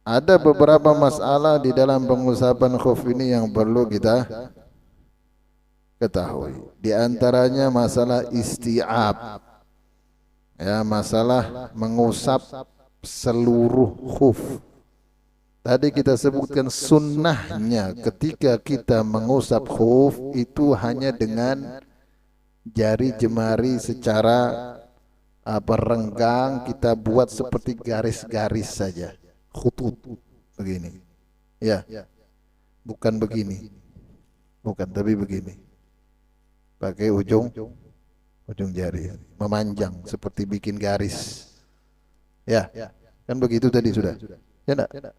Ada beberapa masalah di dalam pengusapan khuf ini yang perlu kita ketahui. Di antaranya masalah isti'ab, ya, masalah mengusap seluruh khuf. Tadi kita sebutkan sunnahnya ketika kita mengusap khuf itu hanya dengan jari jemari secara renggang, kita buat seperti garis-garis saja, khutut begini. Ya, bukan begini, bukan, tapi begini. Pakai ujung jari, memanjang seperti bikin garis. Ya, kan begitu tadi sudah. Ya enggak?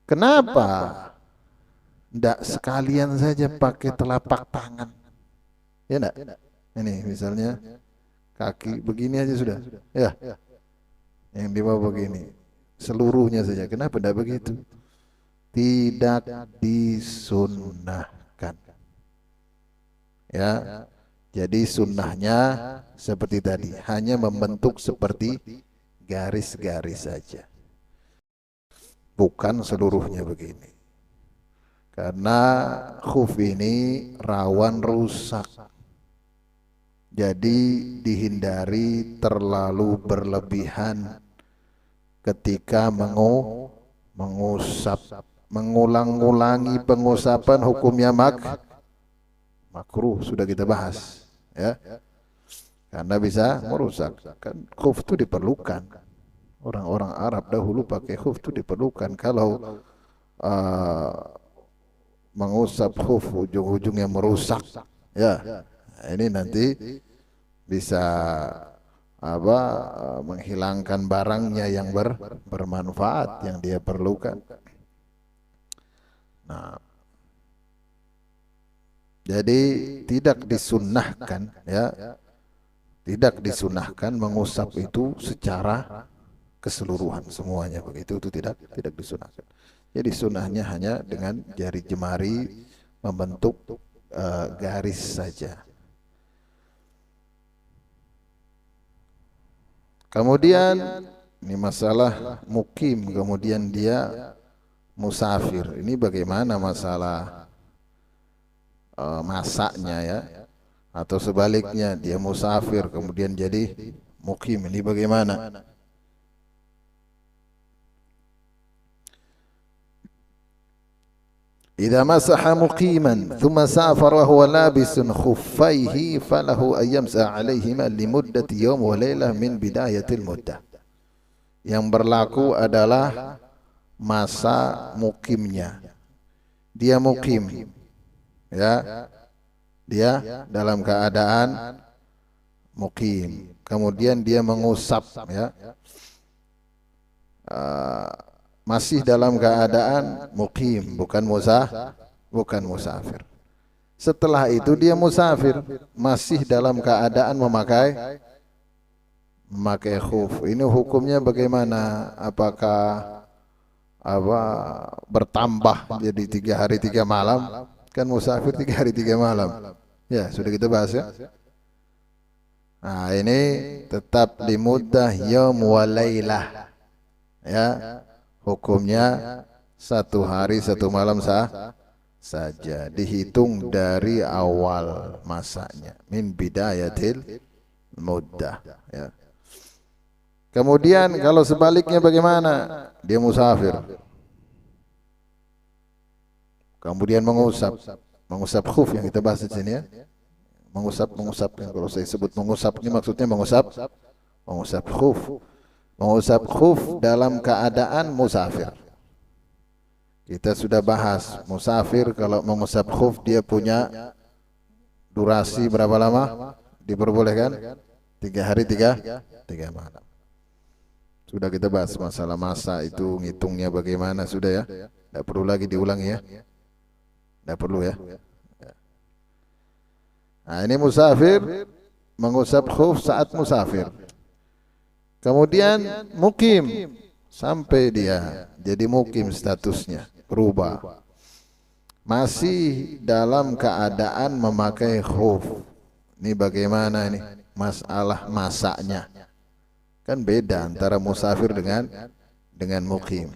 Kenapa enggak sekalian saja pakai telapak tangan? Ya enggak? Ini misalnya kaki begini aja sudah. Ya, yang di bawah begini. Seluruhnya saja. Kenapa enggak begitu? Tidak disunnahkan. Ya, jadi sunnahnya seperti tadi, hanya membentuk seperti garis-garis saja, bukan seluruhnya begini. Karena khuf ini rawan rusak, jadi dihindari terlalu berlebihan ketika mengusap. Mengulang-ulangi pengusapan hukumnya makruh, sudah kita bahas, ya, karena bisa merusak. Kan khuf itu diperlukan, orang-orang Arab dahulu pakai khuf itu diperlukan. Kalau uh, mengusap khuf ujung-ujungnya merusak, ya, ini nanti bisa menghilangkan barangnya yang bermanfaat yang dia perlukan. Nah, jadi tidak disunnahkan, ya, tidak disunnahkan mengusap itu secara keseluruhan semuanya begitu, itu tidak disunnahkan. Jadi sunnahnya hanya dengan jari jemari membentuk garis saja. Kemudian ini masalah mukim, kemudian dia musafir. Ini bagaimana masalah masaknya, ya, atau sebaliknya dia musafir kemudian jadi mukim, ini bagaimana? Idza masaha muqiman thumma safara huwa labisun khuffaihi falahu an yamsa 'alaihima limuddati yawm wa lailah min bidayatil muddah. Yang berlaku adalah masa mukimnya. Dia mukim, ya, dia dalam keadaan mukim, kemudian dia mengusap, ya, masih dalam keadaan mukim, bukan musafir. Setelah itu dia musafir, masih dalam keadaan memakai khuf. Ini hukumnya bagaimana? Apakah bertambah jadi 3 hari 3 malam? Kan musafir 3 hari 3 malam. Ya, sudah kita bahas, ya. Nah, ini tetap limuddah yaum wa lailah, ya. Hukumnya 1 hari 1 malam saja, dihitung dari awal masanya, min bidayatil muddah, ya. Kemudian kalau sebaliknya bagaimana? Dia musafir, kemudian mengusap khuf yang kita bahas di sini, ya. Mengusap, kalau saya sebut mengusap ini maksudnya mengusap khuf. Mengusap khuf dalam keadaan musafir. Kita sudah bahas musafir kalau mengusap khuf dia punya durasi berapa lama? Diperbolehkan 3 hari 3 malam. Sudah kita bahas masalah masa itu, ngitungnya bagaimana, sudah, ya. Tidak perlu lagi diulangi, ya. Tidak perlu, ya. Nah, ini musafir mengusap khuf saat musafir. Kemudian mukim sampai dia jadi mukim, statusnya berubah. Masih dalam keadaan memakai khuf. Ini bagaimana ini? Masalah masaknya. Kan beda antara musafir dengan mukim.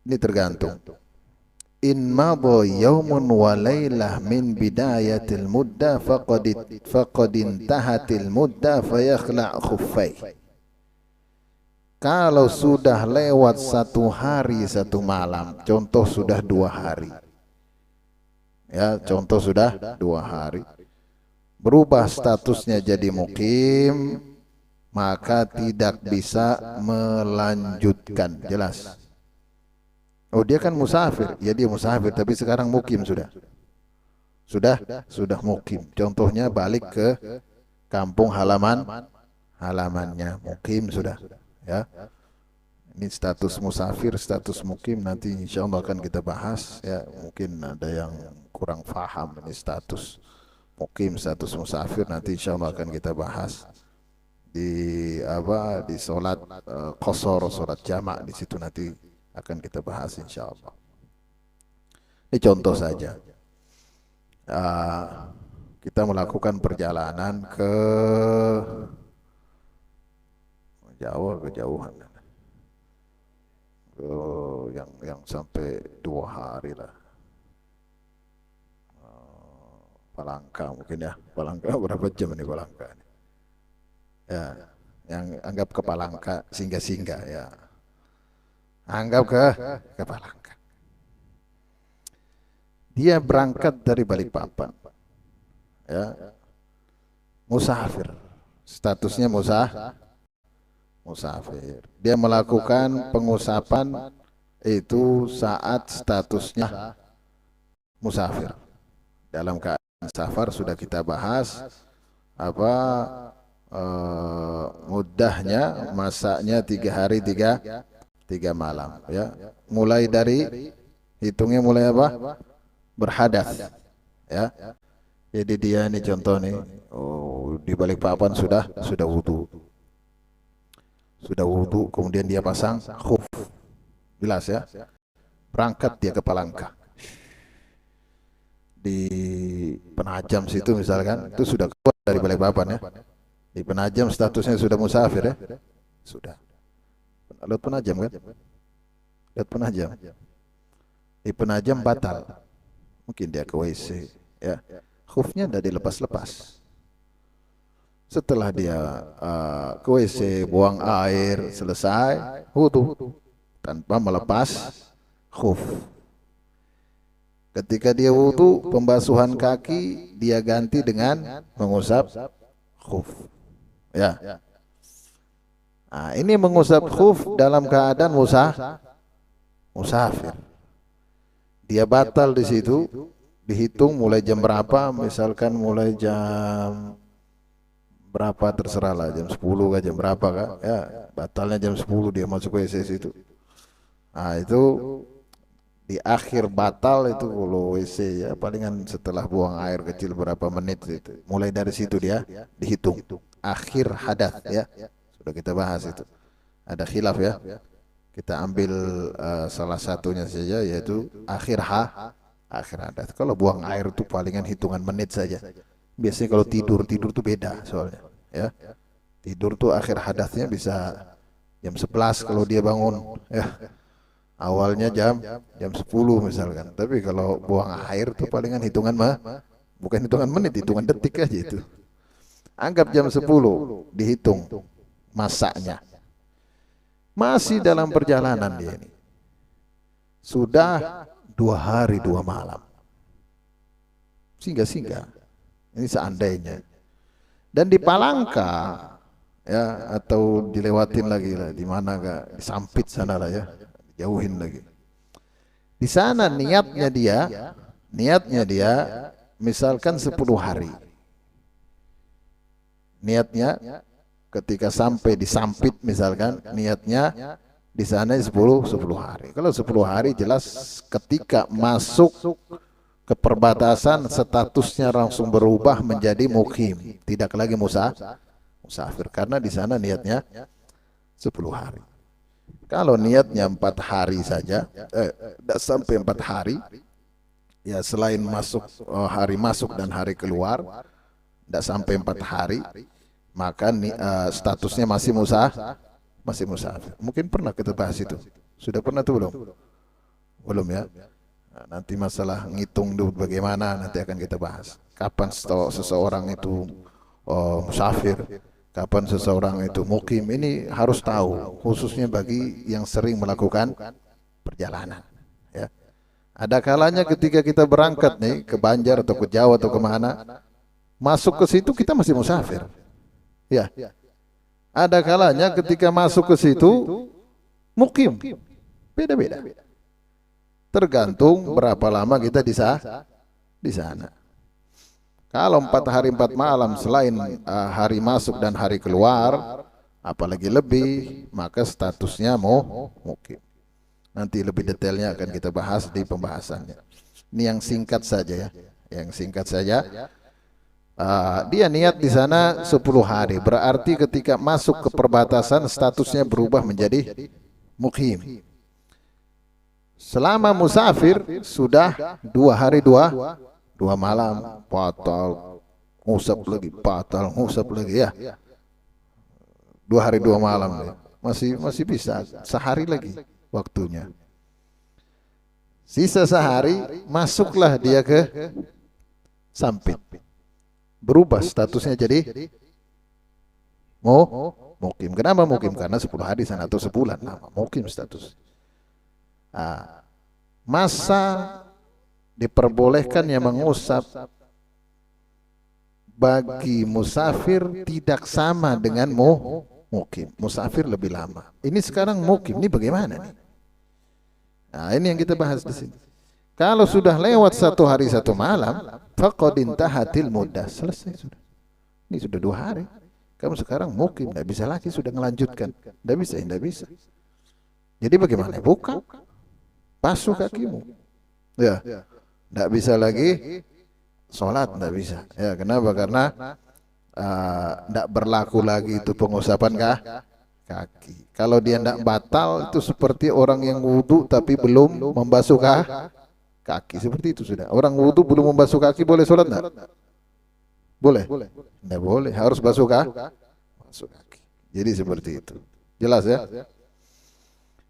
Ini tergantung. In madha yawmun wa laylah min bidayatil mudda faqad intahatil mudda fayakhla' khuffai. Kalau sudah lewat 1 hari 1 malam, contoh sudah 2 hari. Ya, contoh sudah 2 hari. Berubah statusnya jadi mukim, maka tidak bisa melanjutkan. Jelas. Oh, dia kan musafir. Ya, dia musafir, tapi sekarang mukim sudah. Sudah mukim. Contohnya balik ke kampung halamannya. Mukim sudah. Ya, ini status musafir, status mukim nanti insya Allah akan kita bahas. Ya, mungkin ada yang kurang paham ini status mukim, status musafir, nanti insya Allah akan kita bahas di sholat qasar, sholat jamak, di situ nanti akan kita bahas insya Allah. Ini contoh saja. Kita melakukan perjalanan ke Jawa, kejauhan, yang sampai 2 hari lah. Palangka mungkin ya. Palangka berapa jam ini Palangka? Ya, yang anggap ke Palangka singgah-singgah ya. Anggap ke Palangka. Dia berangkat dari Balikpapan. Ya. Musafir. Statusnya musafir. Dia melakukan pengusapan itu saat statusnya musafir. Dalam keadaan safar sudah kita bahas mudahnya, masaknya 3 hari 3 malam ya. Mulai dari hitungnya mulai apa? Berhadas ya. Jadi dia ini contoh nih, di Balikpapan sudah wudu. Sudah wudu, kemudian dia pasang khuf. Jelas ya. Berangkat dia ke Palangka. Di Penajam situ misalkan, itu sudah keluar dari Balikpapan ya. Di Penajam statusnya sudah musafir ya. Sudah. Laut Penajam kan? Laut Penajam. Di Penajam batal. Mungkin dia ke WC ya. Khufnya tidak dilepas-lepas. Setelah dia ke WC, buang air, selesai, wudu tanpa melepas khuf. Ketika dia wudu, pembasuhan kaki dia ganti dengan mengusap khuf. Ya. Nah, ini mengusap khuf dalam keadaan musafir. Dia batal di situ, dihitung mulai jam berapa, misalkan mulai jam berapa terserah lah, jam 10 kah, jam berapa kah ya, batalnya jam 10 dia masuk WC situ. Nah itu di akhir batal itu kalau WC ya palingan setelah buang air kecil berapa menit itu, mulai dari situ dia dihitung akhir hadas ya. Sudah kita bahas itu, ada khilaf ya, kita ambil salah satunya saja yaitu akhir hadas. Kalau buang air itu palingan hitungan menit saja. Biasanya kalau tidur tuh beda soalnya ya. Tidur tuh akhir hadasnya bisa jam 11 kalau dia bangun ya. Awalnya jam 10 misalkan. Tapi kalau buang air tuh palingan hitungan bukan hitungan menit, hitungan detik aja itu. Anggap jam 10 dihitung masaknya. Masih dalam perjalanan dia ini. Sudah 2 hari 2 malam. Singgah-singgah. Ini seandainya. Dan di Palangka ya, atau dilewatin lagi lah, di mana gak disampit sana lah ya, jauhin lagi. Di sana niatnya dia misalkan 10 hari. Niatnya ketika sampai disampit misalkan, niatnya di sana 10 hari. Kalau 10 hari jelas ketika masuk ke perbatasan statusnya langsung berubah menjadi mukim, tidak lagi musafir, karena di sana niatnya 10 hari. Kalau niatnya 4 hari saja, tidak sampai 4 hari, ya selain masuk hari masuk dan hari keluar, tidak sampai 4 hari, maka statusnya masih musafir. Mungkin pernah kita bahas itu. Sudah pernah tuh belum? Belum ya. Nah, nanti masalah ngitung dulu bagaimana nanti akan kita bahas. Kapan seseorang itu musafir, kapan seseorang itu mukim, ini harus tahu, khususnya bagi yang sering melakukan perjalanan. Ya. Ada kalanya ketika kita berangkat nih ke Banjar atau ke Jawa atau kemana, masuk ke situ kita masih musafir. Ya. Ada kalanya ketika masuk ke situ mukim, beda-beda. Tergantung berapa lama kita di sana. Kalau 4 hari 4 malam selain hari masuk dan hari keluar, apalagi lebih, maka statusnya mukim. Nanti lebih detailnya akan kita bahas di pembahasannya. Ini yang singkat saja ya, yang singkat saja. Dia niat di sana 10 hari, berarti ketika masuk ke perbatasan statusnya berubah menjadi mukim. Selama musafir sudah 2 hari 2 malam, batal ngusap lagi ya. 2 hari 2 malam ya. Masih bisa sehari lagi waktunya. Sisa sehari masuklah dia ke Sampit. Berubah statusnya jadi mukim. Kenapa mukim? Karena 10 hari sana atau sebulan lama mukim status. Masa diperbolehkan yang mengusap bagi musafir tidak sama dengan mukim. Musafir lebih lama. Ini sekarang mukim, ini bagaimana nih? Nah, ini yang kita bahas di sini. Kalau sudah lewat 1 hari 1 malam, faqad intahatil muddah, selesai sudah. Ini sudah 2 hari. Kamu sekarang mukim, tidak bisa lagi sudah melanjutkan. Tidak bisa. Jadi bagaimana? Buka, basuh kakimu. Ya, tidak bisa lagi sholat, tidak bisa. Ya, kenapa? Karena tidak berlaku lagi itu pengusapan kaki. Kalau dia tidak batal, itu seperti orang yang wudhu tapi belum membasuh kaki. Seperti itu sudah. Orang wudhu belum membasuh kaki boleh sholat tidak? Boleh? Tidak boleh. Harus basuh kaki. Jadi seperti itu. Jelas ya?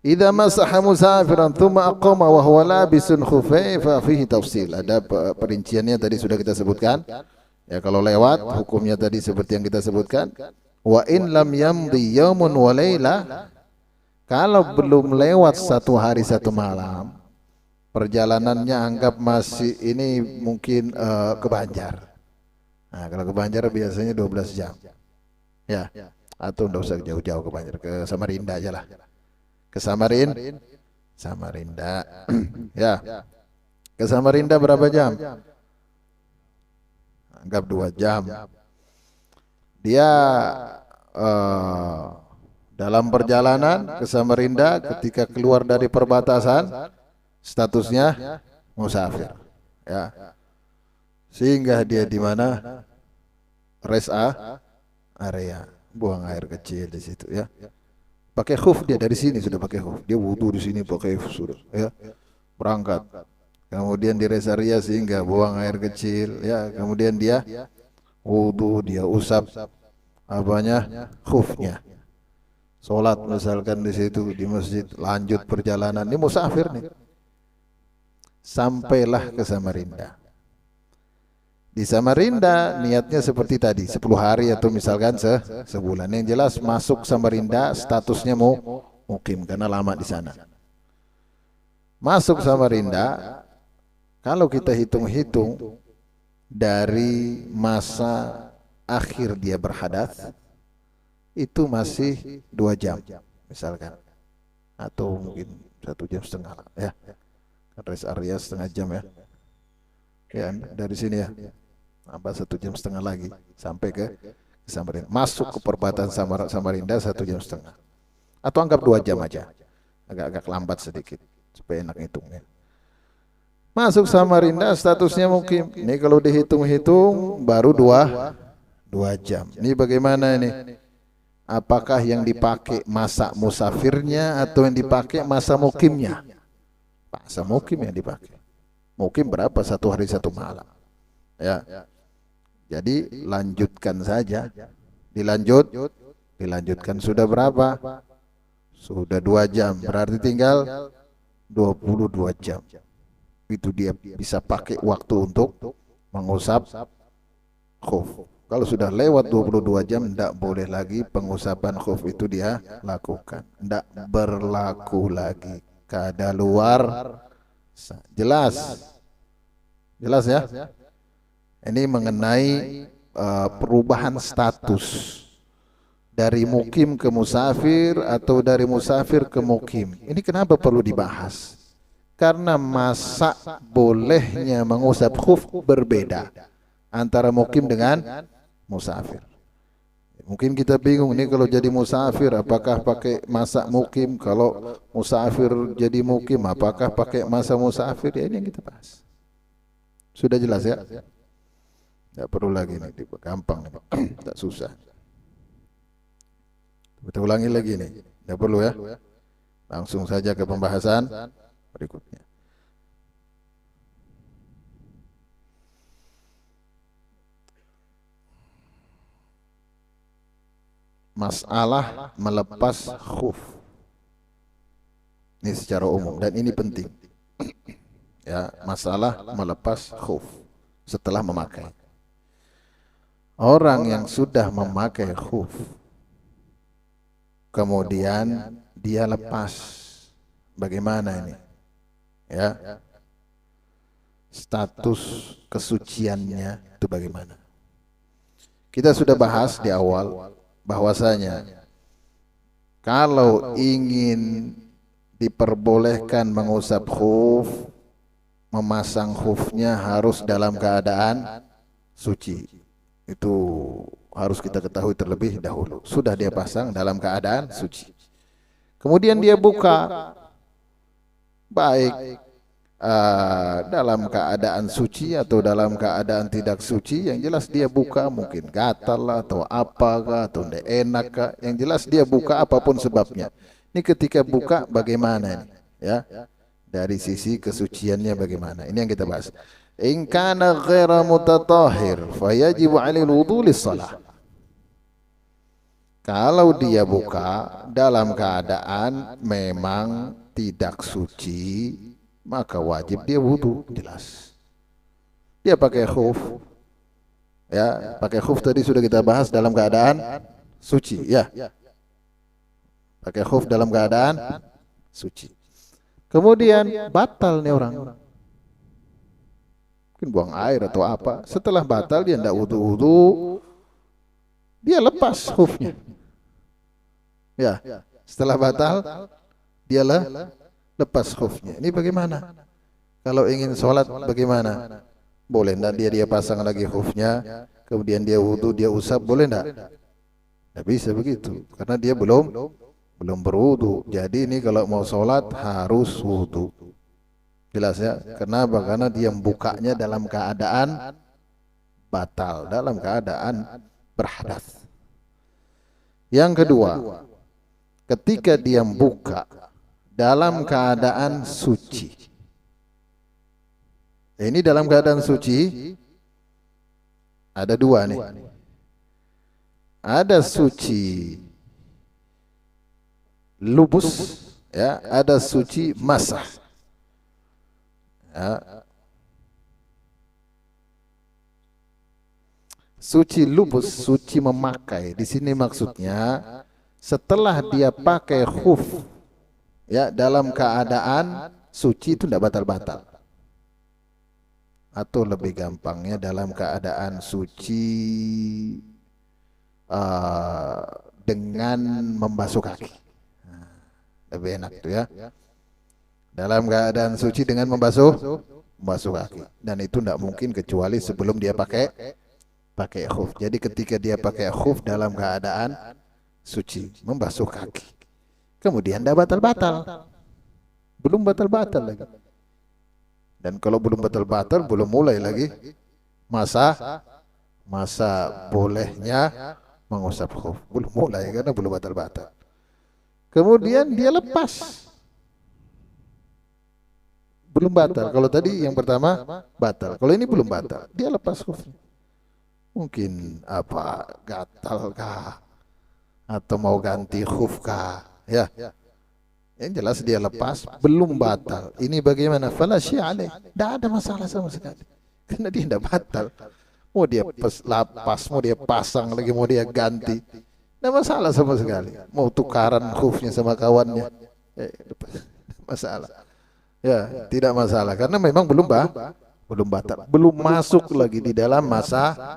Idza masaha musafiran thumma aqama wa huwa labisun khuffayn fa fihi tafsil. Ada perinciannya tadi sudah kita sebutkan. Ya, kalau lewat hukumnya tadi seperti yang kita sebutkan. Wa in lam yamdi yaumun wa laila, kalau belum lewat 1 hari 1 malam, perjalanannya anggap masih ini mungkin ke Banjar. Nah, kalau ke Banjar biasanya 12 jam. Ya. Atau enggak usah jauh-jauh ke Banjar, ke Samarinda aja lah. Ke Samarinda. Ya. Ke Samarinda berapa jam? Anggap 2 jam. Dia dalam perjalanan ke Samarinda, ketika keluar dari perbatasan statusnya musafir. Ya. Sehingga dia di mana? Rest area, buang air kecil di situ ya. Pakai khuf dia dari sini sudah pakai khuf. Dia wudu di sini pakai khuf sudah ya. Berangkat. Kemudian di rest area sehingga buang air kecil ya. Kemudian dia wudu, dia usap apanya? Khufnya. Salat misalkan di situ di masjid, lanjut perjalanan. Ini musafir nih. Sampailah ke Samarinda. Di Samarinda niatnya seperti tadi 10 hari atau misalkan sebulan. Yang jelas masuk Samarinda statusnya mukim karena lama di sana. Masuk Samarinda, kalau kita hitung-hitung dari masa akhir dia berhadas itu masih 2 jam misalkan, atau mungkin 1,5 jam ya. Rest area setengah jam ya. Ya, dari sini ya. Tambah 1,5 jam lagi sampai ke Samarinda. Masuk ke perbatasan Samarinda 1,5 jam. Atau anggap 2 jam aja. Agak-agak lambat sedikit supaya enak hitungnya. Masuk Samarinda statusnya mukim. Ini kalau dihitung-hitung baru 2 jam. Ini bagaimana ini? Apakah yang dipakai masa musafirnya atau yang dipakai masa mukimnya? Masa mukim yang dipakai. Mukim berapa? 1 hari 1 malam. Ya. Jadi lanjutkan saja dilanjutkan sudah berapa? Sudah 2 jam, berarti tinggal 22 jam. Itu dia bisa pakai waktu untuk mengusap khuf. Kalau sudah lewat 22 jam, tidak boleh lagi pengusapan khuf itu dia lakukan. Tidak berlaku lagi. Kada luar. Jelas? Jelas ya? Ini mengenai perubahan status dari mukim ke musafir atau dari musafir ke mukim. Ini kenapa perlu dibahas? Karena masa bolehnya mengusap khuf berbeda antara mukim dengan musafir. Mungkin kita bingung nih kalau jadi musafir apakah pakai masa mukim, kalau musafir jadi mukim apakah pakai masa musafir? Ya ini yang kita bahas. Sudah jelas ya? Tidak perlu lagi nih, gampang nih, tak susah. Kita ulangi lagi nih, tidak perlu ya. Langsung saja ke pembahasan berikutnya. Masalah melepas khuf. Ini secara umum dan ini penting. Ya, masalah melepas khuf setelah memakai. Orang yang sudah memakai khuf kemudian dia lepas, bagaimana ini? Ya. Status kesuciannya itu bagaimana? Kita sudah bahas di awal bahwasanya kalau ingin diperbolehkan mengusap khuf, memasang khufnya harus dalam keadaan suci. Itu harus kita ketahui terlebih dahulu. Sudah dia pasang dalam keadaan suci. Kemudian dia buka, baik dalam keadaan suci atau dalam keadaan tidak suci, yang jelas dia buka mungkin gatal atau apakah atau tidak enak, yang jelas dia buka apapun sebabnya. Ini ketika buka bagaimana ini? Ya, dari sisi kesuciannya bagaimana? Ini yang kita bahas. In kana ghaira mutatahhir fayajibu 'alaihi wudu lis-shalah. Kalau dia buka dalam keadaan memang tidak suci, maka wajib dia wudu, jelas. Dia pakai khuf, ya, pakai khuf tadi sudah kita bahas dalam keadaan suci, ya. Pakai khuf dalam keadaan suci. Kemudian batal nih orang, mungkin buang air atau apa. Setelah batal dia tidak wudu, dia lepas khufnya. Ya, setelah batal dia lepas khufnya. Ini bagaimana? Kalau ingin sholat bagaimana? Boleh enggak dia pasang lagi khufnya, kemudian dia wudu, dia usap, boleh enggak? Tidak bisa begitu, karena dia belum berwudu. Jadi ini kalau mau sholat harus wudu. Jelas ya? Kenapa? Karena dia bukanya dalam keadaan batal, dalam keadaan berhadas. Yang kedua, ketika dia buka dalam keadaan suci. Ini dalam keadaan suci ada dua nih. Ada suci lubus, ya, ada suci masah. Ya. Suci lubus, suci memakai. Di sini maksudnya setelah dia pakai khuf, ya, dalam keadaan suci itu tidak batal-batal. Atau lebih gampangnya dalam keadaan suci dengan membasuh kaki. Lebih enak tuh ya. Dalam keadaan suci dengan membasuh kaki. Dan itu tidak mungkin kecuali sebelum dia pakai khuf. Jadi ketika dia pakai khuf dalam keadaan suci, membasuh kaki, kemudian tidak batal-batal. Belum batal-batal lagi. Dan kalau belum batal-batal, belum mulai lagi masa bolehnya mengusap khuf. Belum mulai karena belum batal-batal. Kemudian dia lepas. Belum batal. Kalau tadi yang pertama batal. Kalau ini belum batal. Dia lepas khufnya. Mungkin apa, gatal kah? Atau mau ganti khuf kah? Ya, yang jelas dia lepas, belum batal. Ini bagaimana? Fala syai'alaih. Tidak ada masalah sama sekali. Karena dia tidak batal. Mau dia lapas, mau dia pasang lagi, mau dia ganti. Tidak masalah sama sekali. Mau tukaran khufnya sama kawannya. Masalah. Ya, tidak masalah. Karena memang belum batal. Belum masuk lagi di dalam masa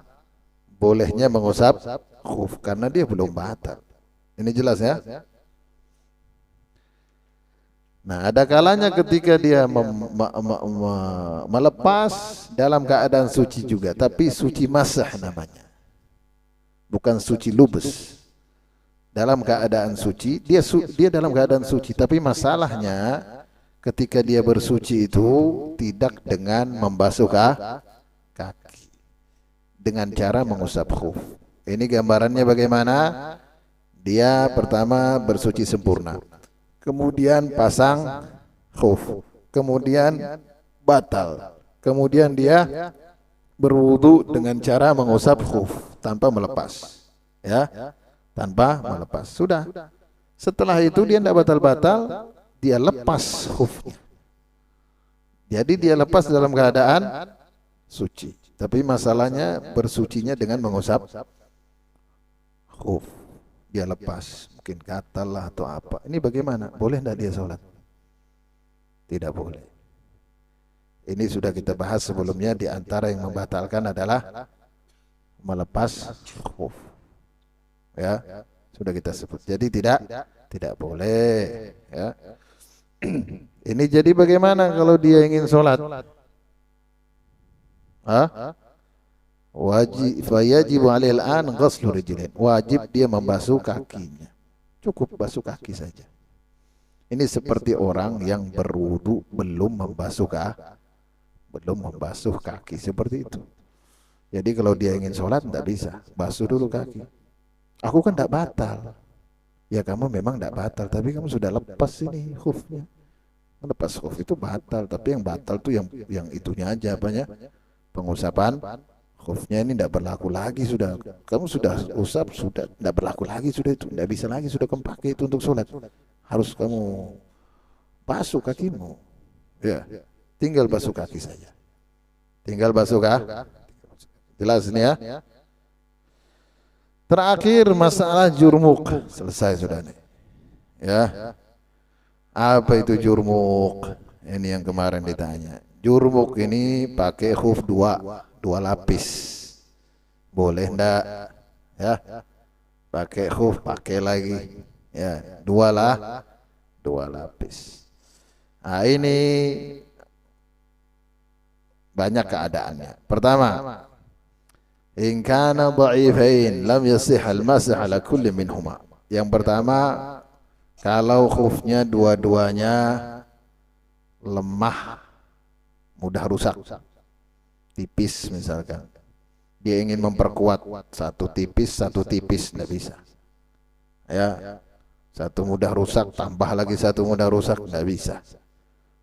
bolehnya mengusap khuf. Karena dia belum batal. Ini jelas ya? Nah, ada kalanya ketika dia melepas dalam keadaan suci juga, tapi suci masah namanya, bukan suci lubus. Dalam keadaan suci, dia dalam keadaan suci, tapi masalahnya ketika dia bersuci itu tidak dengan membasuh kaki, dengan cara mengusap khuf. Ini gambarannya bagaimana? Dia pertama bersuci sempurna, kemudian pasang khuf, kemudian batal, kemudian dia berwudu dengan cara mengusap khuf tanpa melepas, ya, tanpa melepas. Sudah. Setelah itu dia tidak batal-batal, dia lepas khufnya. Jadi dia lepas dalam keadaan suci. Tapi masalahnya bersucinya dengan mengusap khuf. Dia lepas, mungkin gatal lah atau apa. Ini bagaimana? Boleh tidak dia sholat? Tidak boleh. Ini sudah kita bahas sebelumnya. Di antara yang membatalkan adalah melepas khuf. Ya, sudah kita sebut. Jadi tidak boleh. Ya. Ini jadi bagaimana kalau dia ingin sholat? Hah? Wajib alil an ghuslu rijlain. Wajib dia membasuh kakinya. Cukup basuh kaki saja. Ini seperti orang yang berwudu belum membasuh kaki, seperti itu. Jadi kalau dia ingin sholat tidak bisa, basuh dulu kaki. Aku kan tidak batal. Ya kamu memang tidak batal, tapi kamu sudah lepas ini khufnya. Lepas khuf itu batal, tapi yang batal tuh yang itunya aja, apanya? Pengusapan khufnya ini tidak berlaku lagi sudah. Kamu sudah usap, sudah tidak berlaku lagi sudah, itu tidak bisa lagi sudah kamu pakai itu untuk sholat. Harus kamu basuh kakimu. Ya, tinggal basuh kaki saja. Tinggal basuh kaki. Jelas ini ya. Terakhir masalah jurmuk, selesai sudah nih. Ya. Apa itu jurmuk? Ini yang kemarin ditanya. Jurmuk ini pakai khuf dua lapis. Boleh ndak? Ya. Pakai khuf, pakai lagi. Ya, dua lapis. Nah, ini banyak keadaannya. Pertama, in kana dha'ifain lam yasih al-masah ala kulli minhuma. Yang pertama, kalau khufnya dua-duanya lemah, mudah rusak, tipis misalkan, dia ingin memperkuat satu tipis tidak bisa. Ya, satu mudah rusak tambah lagi satu mudah rusak tidak bisa.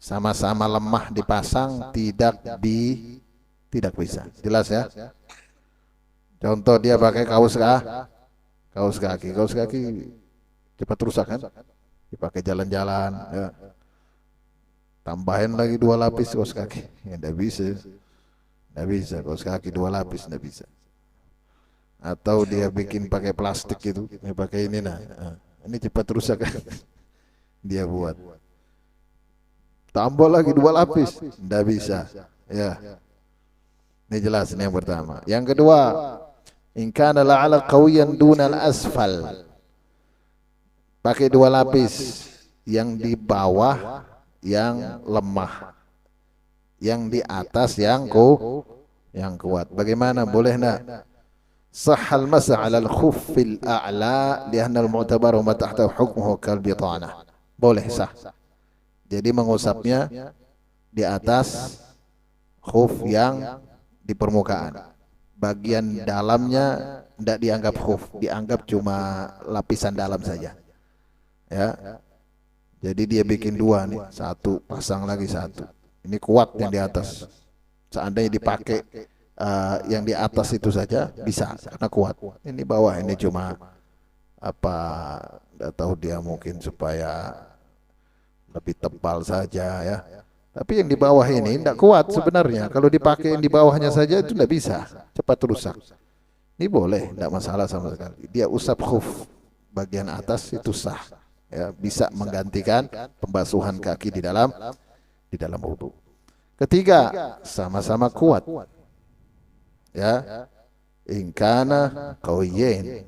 Sama-sama lemah dipasang tidak bisa. Jelas ya? Contoh dia pakai kaos kaki cepat rusak kan? Dipakai jalan-jalan, ya. Tambahin lagi dua lapis kaos kaki, ya, tidak bisa kaos kaki dua lapis tidak bisa. Atau dia bikin pakai plastik itu, dia pakai ini ini cepat rusak kan? Dia buat. Tambah lagi dua lapis, tidak bisa. Ya, ini jelas ini yang pertama. Yang kedua, in kana la'ala qawiyan dunal asfal. Pakai dua lapis, yang di bawah yang lemah, yang di atas yang kuat. Bagaimana? Boleh enggak? Sahal masah 'ala al-khuffil a'la li'anna al-mu'tabar ma tahta hukmuhu kal bitanah. Boleh sah. Jadi mengusapnya di atas khuf yang di permukaan. Bagian dalamnya tidak dianggap khuf, dianggap cuma lapisan dalam saja. Ya. Jadi dia bikin dua nih, satu pasang lagi satu. Ini kuat yang di atas. Seandainya dipakai yang di atas itu saja bisa karena kuat. Ini bawah ini cuma apa, nggak tahu dia mungkin supaya lebih tebal saja ya. Tapi yang di bawah ini tidak kuat sebenarnya. Kalau dipakai yang di bawahnya saja itu tidak bisa, cepat rusak. Ini boleh, tidak masalah sama sekali. Dia usap khuf bagian atas itu sah, ya, bisa menggantikan pembasuhan kaki di dalam wudu. Ketiga, sama-sama kuat, ya. In kana qawiyin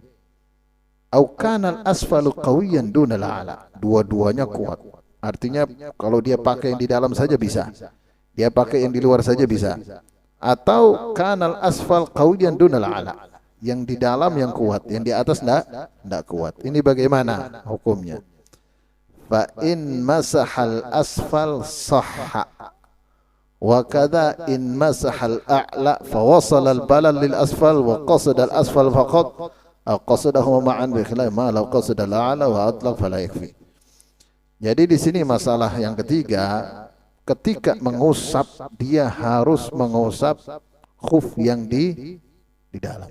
au kana al-asfalu qawiyan dunal a'la. Dua-duanya kuat. Artinya kalau dia pakai yang di dalam saja bisa. Dia pakai yang di luar saja bisa. Atau kanal asfal qawiyan dunal a'la. Yang di dalam yang kuat, yang di atas enggak kuat. Ini bagaimana hukumnya? Fa in masahal asfal sahha. Wa kadza in masahal a'la fa wasala al balal lil asfal wa qasada al asfal faqat aw qasadahuma ma'an bi khilaf ma law qasada al a'la wa atlaq fala yakfi. Jadi di sini masalah yang ketiga, ketika mengusap dia harus mengusap khuf yang di dalam.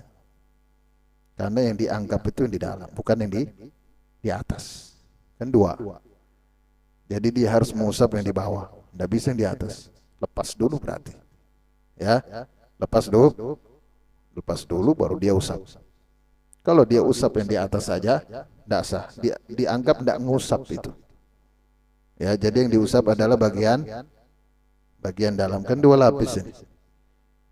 Karena yang dianggap itu yang di dalam, bukan yang di atas. Kan dua. Jadi dia harus mengusap yang di bawah, tidak bisa yang di atas. Lepas dulu berarti. Ya, lepas dulu baru dia usap. Kalau dia usap yang di atas saja, tidak sah. Dianggap tidak ngusap itu. Ya, jadi yang diusap adalah bagian dalam. Kan dua lapis ini.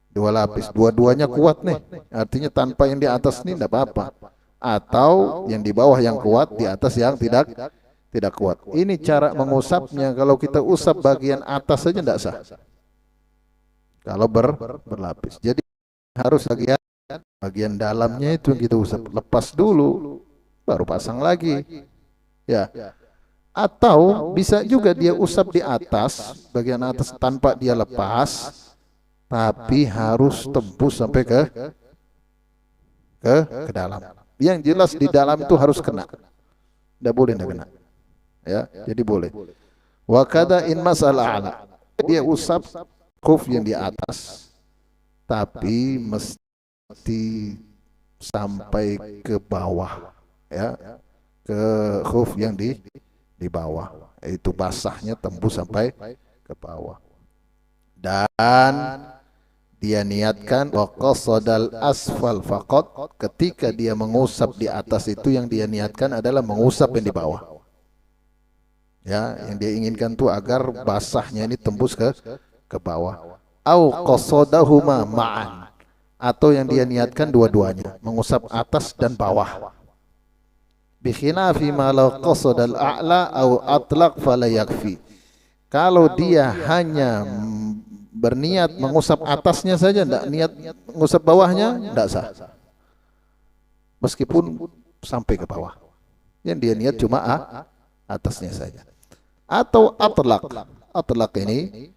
Dua lapis, dua-duanya kuat nih. Artinya tanpa yang di atas ini tidak apa-apa. Atau yang di bawah yang kuat, di atas yang tidak kuat. Ini cara mengusapnya. Kalau kita usap bagian atas saja tidak sah. Kalau berlapis. Jadi harus bagian dalamnya itu yang kita usap. Lepas dulu, baru pasang lagi. Ya. Atau bisa juga dia usap di atas, bagian atas tanpa dia lepas, tapi harus tembus sampai ke dalam. Yang jelas di dalam itu harus kena. Tidak boleh tidak kena. Ya, jadi boleh. Wa kada in masal a'la. Dia usap khuf yang di atas, tapi mesti sampai ke bawah, ya, ke khuf yang di bawah, itu basahnya tembus sampai ke bawah. Dan dia niatkan wa qasadal asfal faqat, ketika dia mengusap di atas itu yang dia niatkan adalah mengusap yang di bawah. Ya, yang dia inginkan itu agar basahnya ini tembus ke bawah. Au qasadahuma ma'an, atau yang dia niatkan dua-duanya, mengusap atas dan bawah. Bikhilafi ma law qasada al-a'la aw atlaq fala yakfi. Kalau dia hanya berniat mengusap atasnya saja, tidak niat mengusap bawahnya, tidak sah. Meskipun sampai ke bawah. Yang dia niat cuma atasnya saja. Atau atlaq. Atlaq ini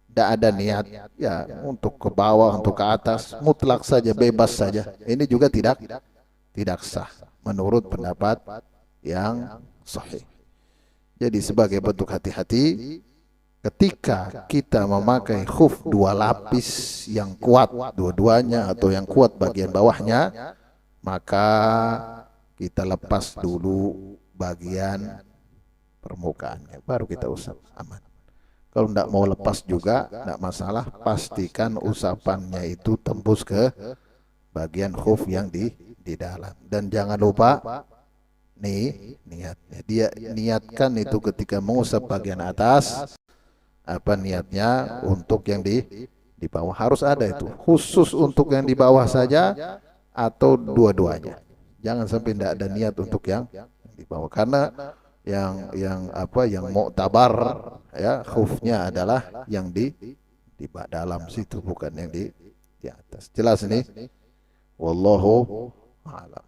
tidak ada niat ya untuk ke bawah, untuk ke atas, mutlak saja, bebas saja. Ini juga tidak sah menurut pendapat yang sahih. Jadi sebagai bentuk hati-hati, ketika kita memakai khuf dua lapis yang kuat dua-duanya atau yang kuat bagian bawahnya, maka kita lepas dulu bagian permukaannya, baru kita usap, aman. Kalau tidak mau lepas juga tidak masalah, pastikan usapannya itu tembus ke bagian khuf yang di dalam. Dan jangan lupa nih niatnya, dia niatkan itu ketika mengusap bagian atas, apa niatnya untuk yang di bawah, harus ada itu khusus untuk yang di bawah saja atau dua-duanya. Jangan sampai tidak ada niat untuk yang di bawah, karena yang mu'tabar ya khufnya adalah yang di dalam situ, bukan yang di atas. Jelas ini? Wallahu a'lam.